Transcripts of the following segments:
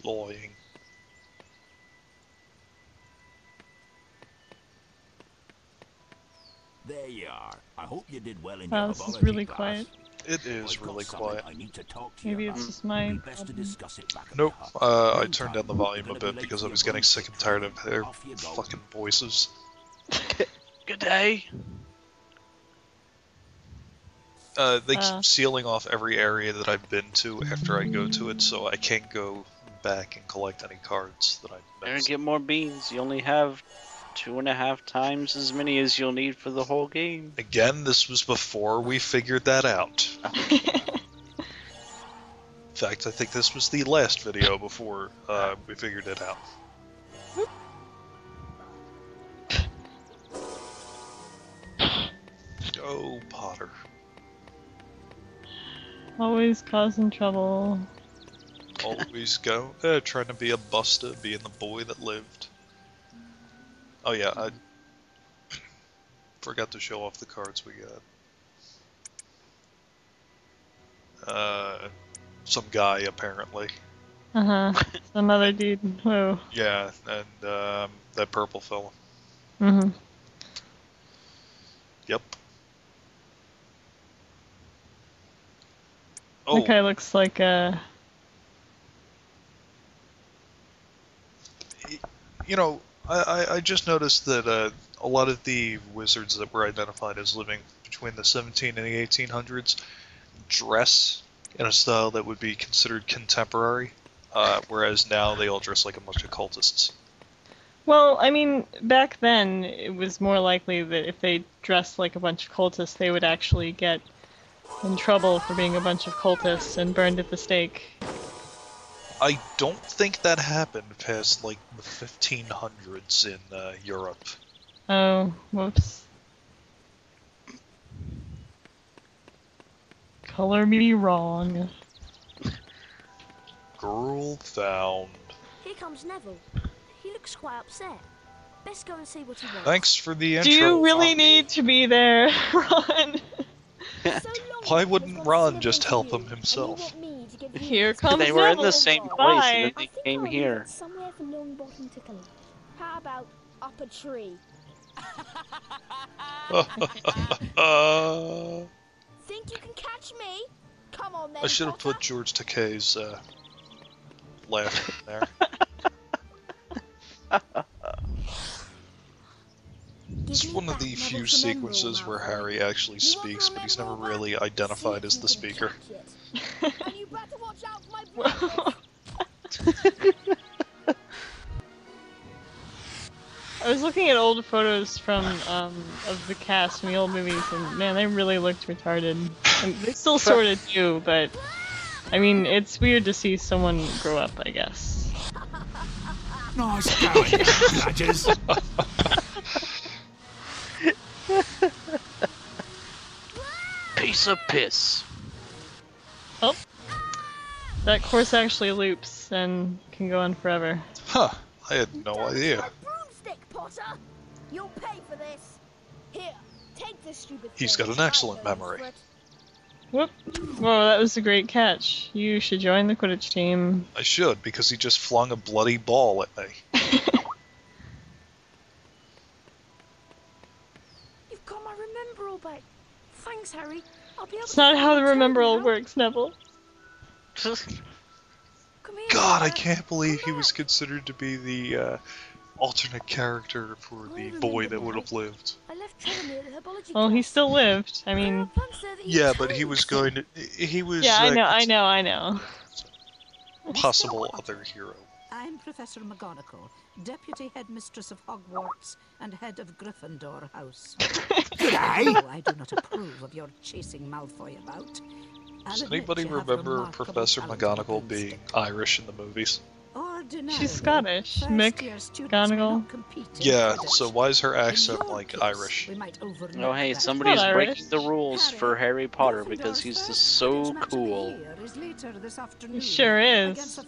Lying. There you are. I hope you did well in Wow, your this is herbology really class. quiet. It is I've got really something quiet. I need to talk to Maybe you it's about. just my Be best to problem. discuss it back at Nope, the hut. I turned down the volume a bit because I was getting sick and tired of their fucking voices. Good day. They keep sealing off every area that I've been to after I go to it, so I can't go back and collect any cards that I And missed. get more beans. You only have 2.5 times as many as you'll need for the whole game. Again, this was before we figured that out. In fact, I think this was the last video before we figured it out. Oh, Potter. Always causing trouble. Always go. Trying to be a buster, being the boy that lived. Oh yeah, I forgot to show off the cards we got. Some guy apparently. Some other dude. Whoa. Yeah, and that purple fella. Yep. Oh. That guy looks like a... You know, I just noticed that a lot of the wizards that were identified as living between the 17 and the 1800s dress in a style that would be considered contemporary, whereas now they all dress like a bunch of cultists. Well, I mean, back then, it was more likely that if they dressed like a bunch of cultists, they would actually get in trouble for being a bunch of cultists and burned at the stake. I don't think that happened past, like, the 1500s in Europe. Oh, whoops. Color me wrong. Gruel found. Here comes Neville. He looks quite upset. Best go and see what he wants. Thanks for the intro. Do you really need to be there, Ron? Why wouldn't Ron just help him himself? Here comes They were in Neville. the same place Bye. and then they came here. Somewhere for Longbottom to collect. How about up a tree? Think you can catch me? Come on then. I should have Potter. put George Takei's laugh in there. It's one of the few sequences where Harry actually speaks, but he's never really identified as the speaker. And you better watch out for my brother. I was looking at old photos from of the cast from the old movies, and man, they really looked retarded. And they still sort of do, but I mean, it's weird to see someone grow up, I guess. Nice going, badgers. Piece of piss. Oh, that course actually loops and can go on forever. Huh, I had no idea. Broomstick, Potter. You'll pay for this. Here, take this stupid He's thing. got an excellent I learned memory. for it. Whoop. Whoa, that was a great catch. You should join the Quidditch team. I should, because he just flung a bloody ball at me. You've got my remember all back. Thanks, Harry. I'll be able It's to not find how the my turn remember all now. works, Neville. Come here, God, I Potter. can't believe he Come was back. considered to be the alternate character for the boy that would have lived. I left Trevor near the herbology Well, he class. still lived. I There are mean, plants there that he Yeah, was but he telling was me. going to. He was. yeah, I know. Possible other hero. I'm Professor McGonagall, Deputy Headmistress of Hogwarts and Head of Gryffindor House. G'day. No, I do not approve of your chasing Malfoy about. I'll Does admit anybody you have remember remarkable Professor talent McGonagall against being it. Irish in the movies? Ordinarily, She's Scottish. first-year students may McGonagall. not compete in Yeah, Quidditch. so why is her In accent your like case, Irish? we might overlook Oh hey, that. somebody's Not breaking Irish. the rules for Harry Potter because he's just so cool. He sure is.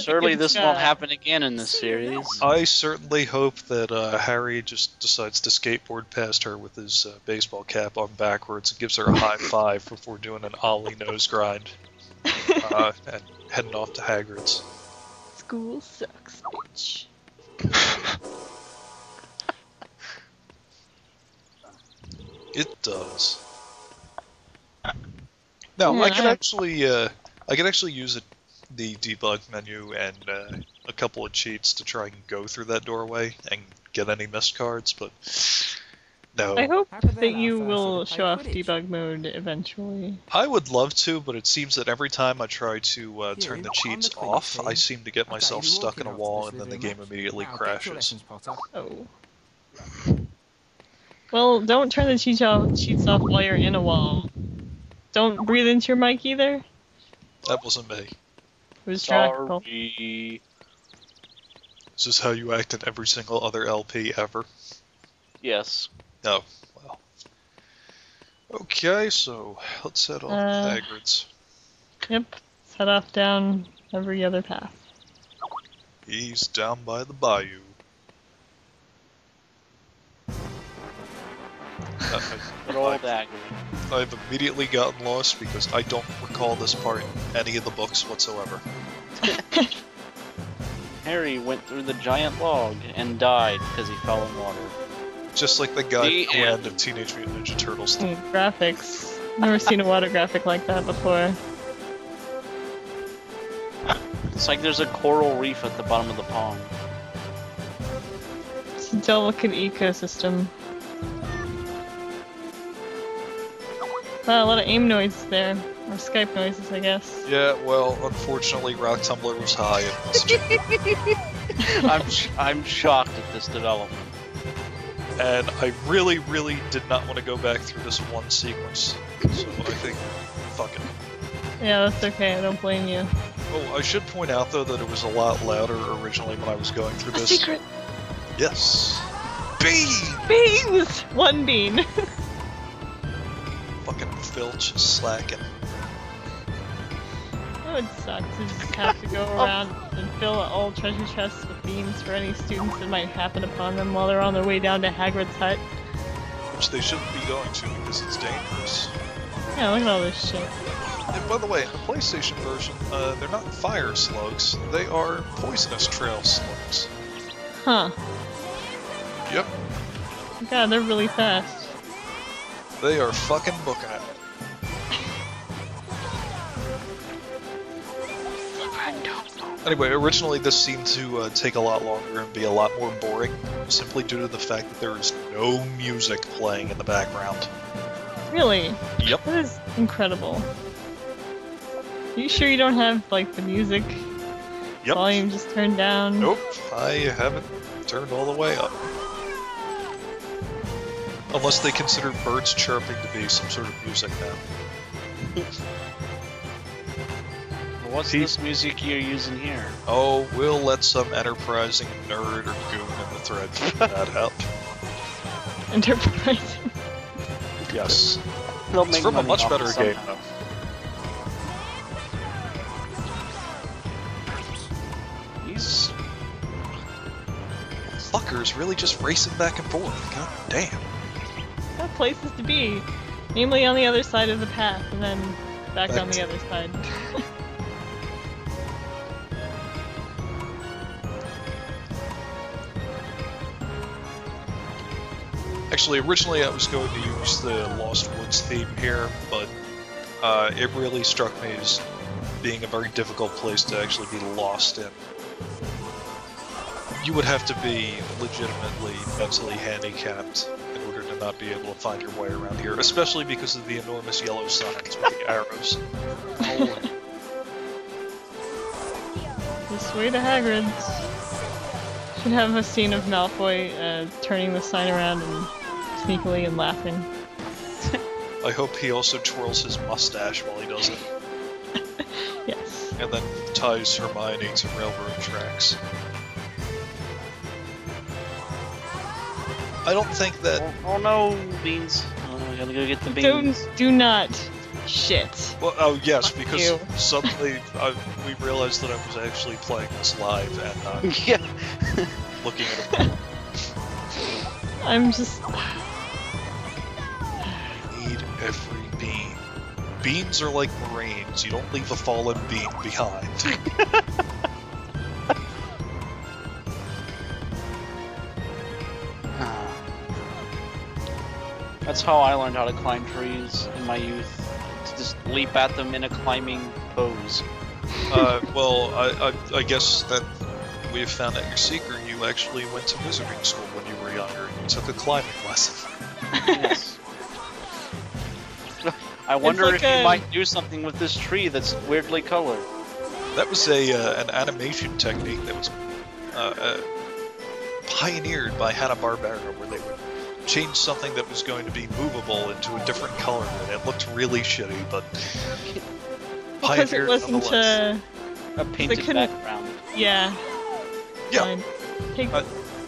Surely this won't guy. happen again in this series. I certainly hope that Harry just decides to skateboard past her with his baseball cap on backwards and gives her a high five before doing an ollie nose grind and heading off to Hagrid's. School sucks, bitch. It does. Now Yeah, I can I- actually use the debug menu and a couple of cheats to try and go through that doorway and get any missed cards, but no. I hope Happy that they you laugh will first, show off they play debug mode eventually. I would love to, but it seems that every time I try to Yeah, turn the on cheats the Quidditch off, team. I seem to get Okay, myself you're stuck in walking a up to wall this and then the living game room. immediately Now, get your crashes. lessons, Potter. Oh. Well, don't turn the cheats off while you're in a wall. Don't breathe into your mic either. That wasn't me. It was Draco. Sorry. Is this how you act in every single other LP ever? Yes. Oh, well. Okay, so let's head off to Hagrid's. Yep. Let's head off down every other path. He's down by the bayou. Good old Hagrid. I've immediately gotten lost because I don't recall this part in any of the books whatsoever. Harry went through the giant log and died because he fell in water. Just like the guy The at the end. end of Teenage Mutant Ninja Turtles. Graphics. Never seen a water graphic like that before. It's like there's a coral reef at the bottom of the pond. It's a delicate ecosystem. Wow, a lot of AIM noises there. Or Skype noises, I guess. Yeah, well, unfortunately, Rock Tumbler was high in this. I'm shocked at this development. And I really, really did not want to go back through this one sequence. So I think, fuck it. Yeah, that's okay. I don't blame you. Oh, I should point out, though, that it was a lot louder originally when I was going through A this. secret! Yes! Bean! Beans! One bean. Fucking Filch is slacking. That would suck to just have to go around and fill all treasure chests with beans for any students that might happen upon them while they're on their way down to Hagrid's hut. Which they shouldn't be going to because it's dangerous. Yeah, look at all this shit. And by the way, in the PlayStation version, they're not fire slugs, they are poisonous trail slugs. Huh. Yep, God, they're really fast. they are fucking booking it. Anyway, originally this seemed to take a lot longer and be a lot more boring, simply due to the fact that there is no music playing in the background. Really? Yep. That is incredible. You sure you don't have, like, the music Yep. volume just turned down? Nope, I haven't turned all the way up. Unless they consider birds chirping to be some sort of music now. What's this music you're using here? Oh, we'll let some enterprising nerd or goon in the thread figure that out. Enterprise. Yes. They'll It's make from a money much off better it game, somehow. though. These fuckers really just racing back and forth. God damn. Got places to be. Namely on the other side of the path, and then back Back on the to- other side. Actually, originally I was going to use the Lost Woods theme here, but it really struck me as being a very difficult place to actually be lost in. You would have to be legitimately mentally handicapped in order to not be able to find your way around here, especially because of the enormous yellow signs with the arrows. This way to Hagrid's. Should have a scene of Malfoy turning the sign around and sneakily and laughing. I hope he also twirls his mustache while he does it, Yes. and then ties Hermione to railroad tracks. I don't think that... Oh no, beans. I gotta go get the beans. Do not shit. Well, oh yes, Fuck because you. suddenly we realized that I was actually playing this live and not Yeah. looking at it. I'm just... I need every bean. Beans are like Marines. You don't leave a fallen bean behind. That's how I learned how to climb trees in my youth. To just leap at them in a climbing pose. Well, I guess that we have found out your secret. You actually went to wizarding school when you were younger and you took a climbing lesson. Yes. I wonder like if you a- might do something with this tree that's weirdly colored. That was an animation technique that was pioneered by Hanna-Barbera, where they would change something that was going to be movable into a different color, and it looked really shitty, but Because it pioneered wasn't nonetheless. A painted couldn't- background. yeah. Yeah. Fine.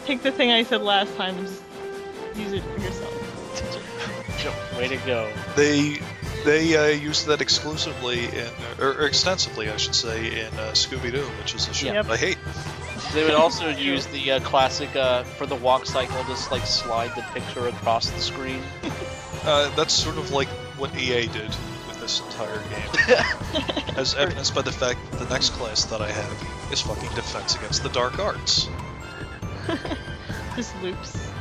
Take the thing I said last time and just use it for yourself. Way to go. They used that exclusively or extensively, I should say, in Scooby-Doo, which is a show Yep. I hate. They would also use the classic for the walk cycle, just like slide the picture across the screen. That's sort of like what EA did with this entire game, as evidenced by the fact that the next class that I have is fucking Defense Against the Dark Arts. Just loops.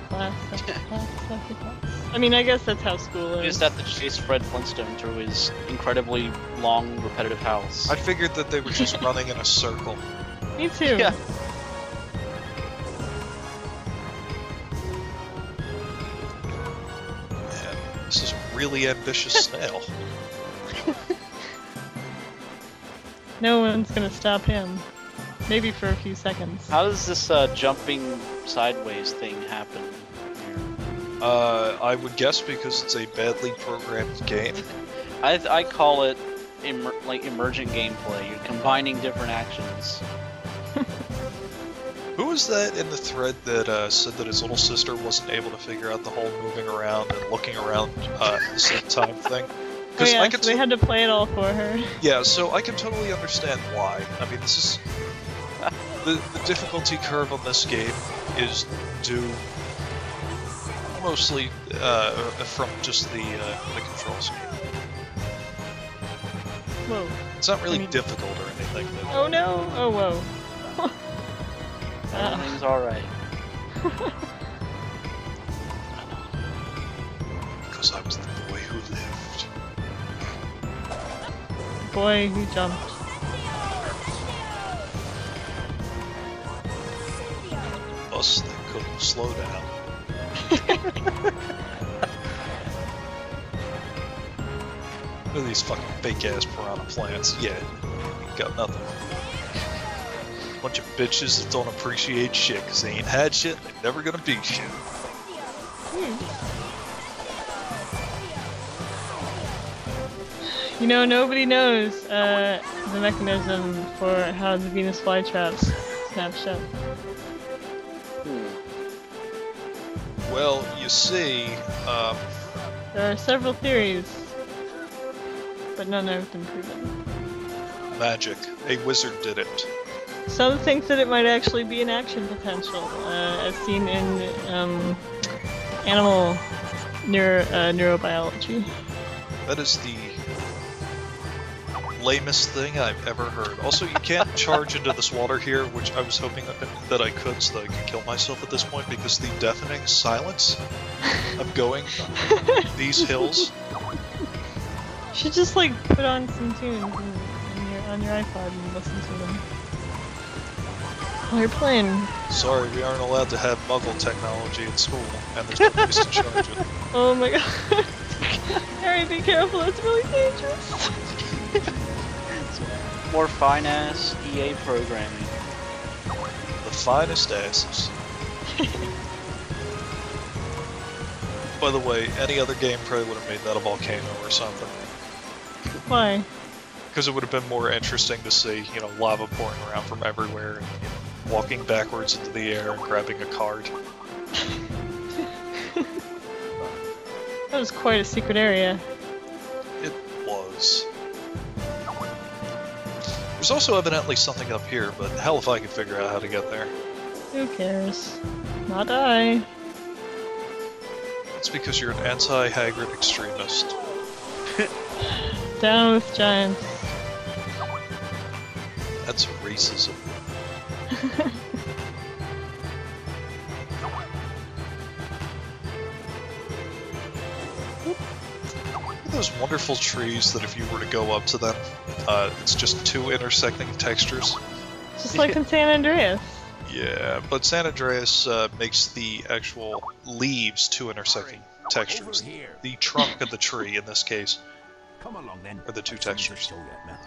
Class after class after class. I mean, I guess that's how school You is. just have to chase Fred Flintstone through his incredibly long, repetitive house. I figured that they were just running in a circle. Me too. Yeah. Man, this is a really ambitious snail. No one's gonna stop him. Maybe for a few seconds. How does this jumping sideways thing happen? I would guess because it's a badly programmed game. I call it like emergent gameplay. You're combining different actions. Who was that in the thread that said that his little sister wasn't able to figure out the whole moving around and looking around at the same time thing? Oh yeah, I so could they had to play it all for her. Yeah, so I can totally understand why. I mean, this is the difficulty curve on this game is due mostly from just the control scheme. Whoa. It's not really I mean- difficult or anything, but Oh no! Oh whoa. Everything's alright. because I was the boy who lived. Boy who jumped. Bus that couldn't slow down. Look at these fucking fake ass piranha plants. Yeah, got nothing. Bunch of bitches that don't appreciate shit because they ain't had shit, they're never gonna be shit. You know, nobody knows the mechanism for how the Venus flytraps snap shut. Well, you see, There are several theories, but none have been proven. magic. A wizard did it. Some think that it might actually be an action potential, as seen in animal neurobiology. That is the lamest thing I've ever heard. Also, you can't charge into this water here, which I was hoping that I could so that I could kill myself at this point, because the deafening silence of going these hills. You should just like put on some tunes on your iPod and listen to them while you're playing. Sorry, we aren't allowed to have Muggle technology at school, and there's no place to charge it. Oh my god. Harry, be careful, it's really dangerous. More fine-ass EA programming. The finest asses. By the way, any other game probably would have made that a volcano or something. Why? Because it would have been more interesting to see, you know, lava pouring around from everywhere and walking backwards into the air and grabbing a card. That was quite a secret area. It was. There's also evidently something up here, but hell if I could figure out how to get there. Who cares? Not I. It's because you're an anti-Hagrid extremist. Down with giants. That's racism. those wonderful trees that if you were to go up to them, it's just two intersecting textures? Just like in San Andreas. Yeah, but San Andreas makes the actual leaves two intersecting textures. Over here. The trunk of the tree, in this case. Come along then. Or the two I've something to textures. show you, Mel.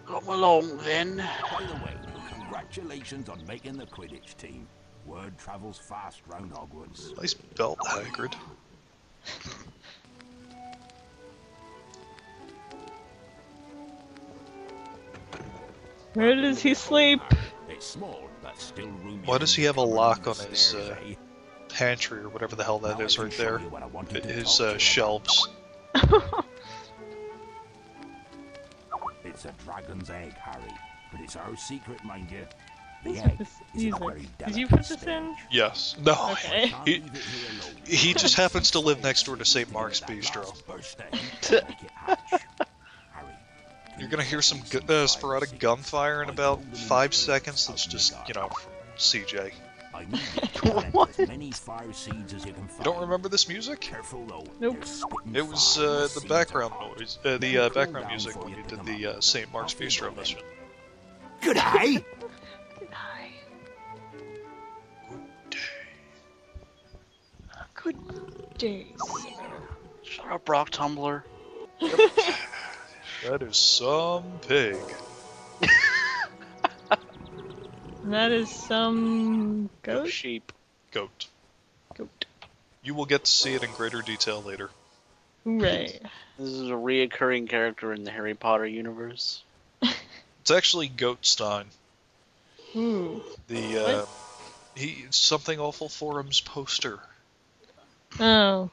Come along then. By the way, congratulations on making the Quidditch team. Word travels fast round Hogwarts. Nice belt, Hagrid. Where does he sleep? It's small, but still roomy. Why does he have a lock on his Stairs, eh? pantry, or whatever the hell that Now is I right can show there? you what I wanted to His talk to you about. shelves. It's a dragon's egg, Harry. But it's our secret, mind you. The Who's egg with this is in a music? very Did you delicate put this stage. in? Yes. No. Okay. Can't He, leave it here alone. he just happens to live next door to St. Mark's That Bistro. last burst egg to make it hatch. Harry, You're gonna hear some sporadic gunfire in about 5 seconds. That's just, you know, from CJ. I need you to plant as many fire seeds as you can find. You don't remember this music? Careful though. Nope. they're spitting It was fire when the seeds background are hot. noise, the background music when you did the St. Mark's Bistro mission. Good eye. Hi. Good day, sir. Shut up, Rock Tumbler. That is some pig. And that is some goat? Sheep. Goat. Goat. You will get to see it in greater detail later. Hooray. This is a reoccurring character in the Harry Potter universe. It's actually Goatstein. Ooh. The Something Awful Forum's poster. Oh.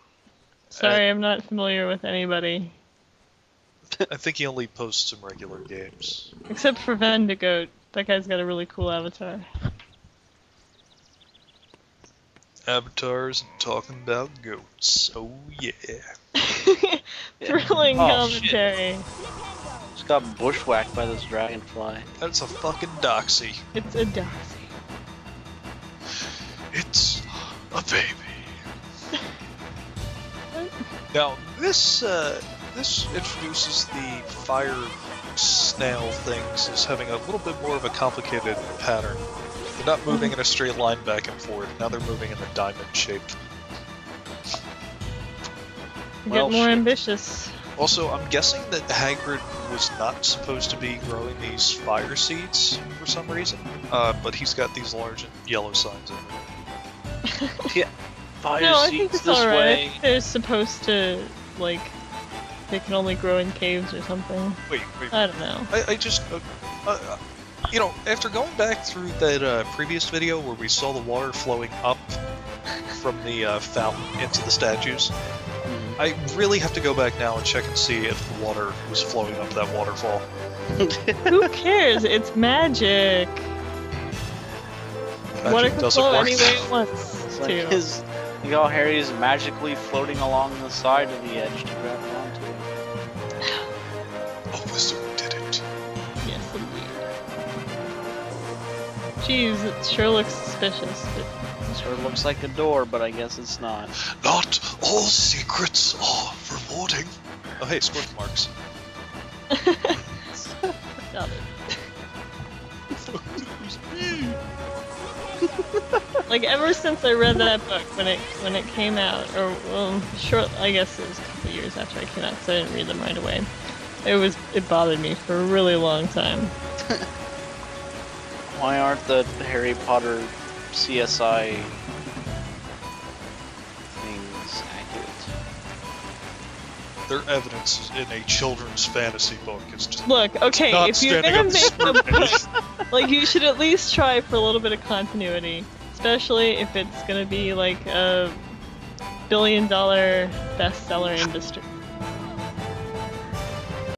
Sorry, I'm not familiar with anybody. I think he only posts some regular games. Except for Vendigoat. That guy's got a really cool avatar. Avatars and talking about goats. Oh yeah. Thrilling Oh, shit. commentary. Just got bushwhacked by this dragonfly. That's a fucking doxy. It's a doxy. It's a baby. Now this introduces the fire snail things as having a little bit more of a complicated pattern. They're not moving in a straight line back and forth. Now they're moving in a diamond shape. Well, Get more shit. ambitious. Also, I'm guessing that Hagrid was not supposed to be growing these fire seeds for some reason, but he's got these large yellow signs in there. Fire No, I think seeds it's this alright. I way. think they're supposed to, like, they can only grow in caves or something. Wait. I don't know. I just, you know, after going back through that previous video where we saw the water flowing up from the fountain into the statues, I really have to go back now and check and see if the water was flowing up that waterfall. Who cares? It's magic. Water Magic can doesn't flow work any way that it wants It's like to. his, like how Harry's magically floating along the side of the edge to grab onto it. A wizard did it. Yes, indeed. Jeez, it sure looks suspicious. Sort of looks like a door, but I guess it's not. Not all secrets are rewarding. Oh hey, scorch marks. Got it. Like ever since I read that book when it came out, or well, I guess it was a couple years after I came out, so I didn't read them right away. It bothered me for a really long time. Why aren't the Harry Potter CSI things accurate? Their evidence in a children's fantasy book is just Look, okay, not if you're standing gonna up make to a scrutiny. book, like you should at least try for a little bit of continuity, especially if it's gonna be like a $1 billion bestseller